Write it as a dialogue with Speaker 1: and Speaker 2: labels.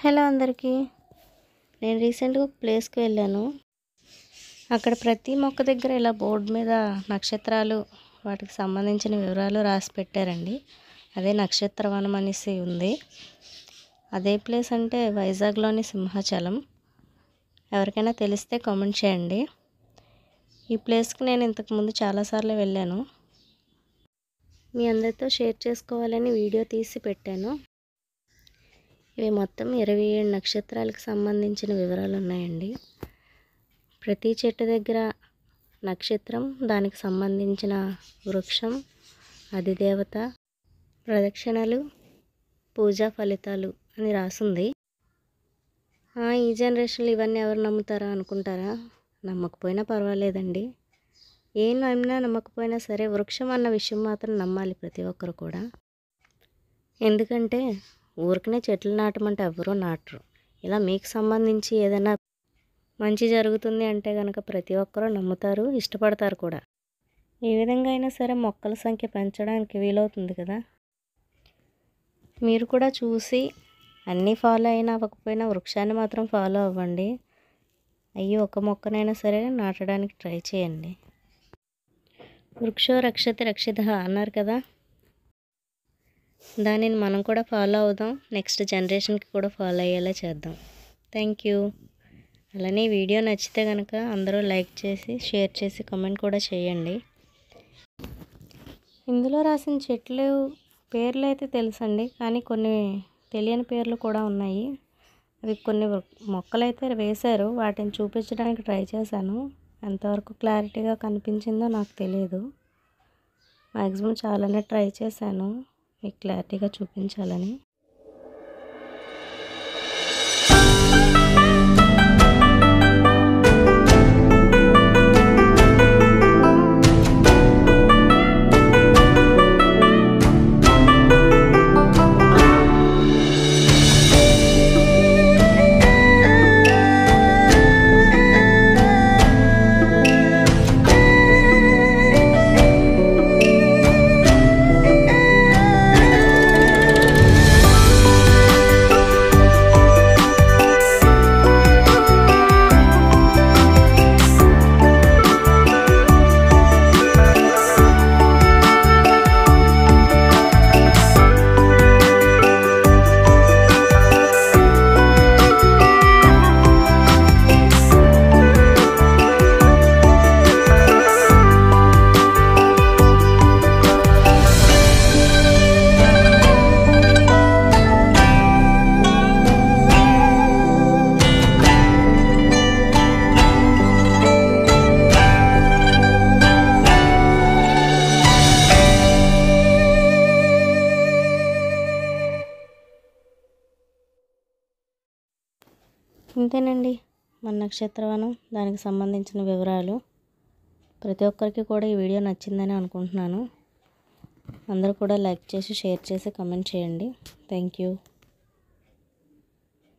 Speaker 1: Hello అందరికీ. నేను రీసెంట్గా ఒక ప్లేస్కి వెళ్ళాను. అక్కడ ప్రతి మొక్క దగ్గర ఇలా బోర్డు మీద నక్షత్రాలు, వాటికి సంబంధించిన వివరాలు రాసి పెట్టారండి. అదే నక్షత్రవనం అనేసి ఉంది. అదే ప్లేస్ అంటే వైజాగ్లోని సింహాచలం. ఎవరికైనా తెలిస్తే కామెంట్ చేయండి. ఈ ప్లేస్కి నేను ఇంతకుముందు చాలాసార్లు వెళ్ళాను. మీ అందరితో షేర్ చేసుకోవాలని వీడియో తీసి పెట్టాను. ఇవి మొత్తం 27 నక్షత్రాలకు సంబంధించిన వివరాలు ఉన్నాయండి. ప్రతి చెట్టు దగ్గర నక్షత్రం, దానికి సంబంధించిన వృక్షం, అధిదేవత, ప్రదక్షిణలు, పూజా ఫలితాలు అని రాసుంది. ఈ జనరేషన్లో ఇవన్నీ ఎవరు నమ్ముతారా అనుకుంటారా? నమ్మకపోయినా పర్వాలేదండి. ఏం నమ్మినా నమ్మకపోయినా సరే వృక్షం అన్న విషయం మాత్రం నమ్మాలి ప్రతి ఒక్కరు కూడా. ఎందుకంటే ఊరికనే చెట్లు నాటమంటే ఎవరూ నాటరు. ఇలా మీకు సంబంధించి ఏదైనా మంచి జరుగుతుంది అంటే కనుక ప్రతి ఒక్కరూ నమ్ముతారు, ఇష్టపడతారు కూడా. ఏ విధంగా అయినా సరే మొక్కల సంఖ్య పెంచడానికి వీలవుతుంది కదా. మీరు కూడా చూసి అన్నీ ఫాలో అయినా అవ్వకపోయినా వృక్షాన్ని మాత్రం ఫాలో అవ్వండి. ఒక మొక్కనైనా సరే నాటడానికి ట్రై చేయండి. వృక్షో రక్షతి రక్షితః అన్నారు కదా, దానిని మనం కూడా ఫాలో అవుదాం. నెక్స్ట్ జనరేషన్కి కూడా ఫాలో అయ్యేలా చేద్దాం. Thank you. అలానే వీడియో నచ్చితే కనుక అందరూ లైక్ చేసి, షేర్ చేసి, కామెంట్ కూడా చేయండి. ఇందులో రాసిన చెట్లు పేర్లు అయితే తెలుసండి, కానీ కొన్ని తెలియని పేర్లు కూడా ఉన్నాయి. అవి కొన్ని మొక్కలు అయితే వేశారు, వాటిని చూపించడానికి ట్రై చేశాను. ఎంతవరకు క్లారిటీగా కనిపించిందో నాకు తెలియదు. మ్యాక్సిమం చాలానే ట్రై చేశాను మీకు క్లారిటీగా చూపించాలని. ఇంతేనండి మన నక్షత్రవనం, దానికి సంబంధించిన వివరాలు. ప్రతి ఒక్కరికి కూడా ఈ వీడియో నచ్చిందని అనుకుంటున్నాను. అందరూ కూడా లైక్ చేసి, షేర్ చేసి, కామెంట్ చేయండి. Thank you.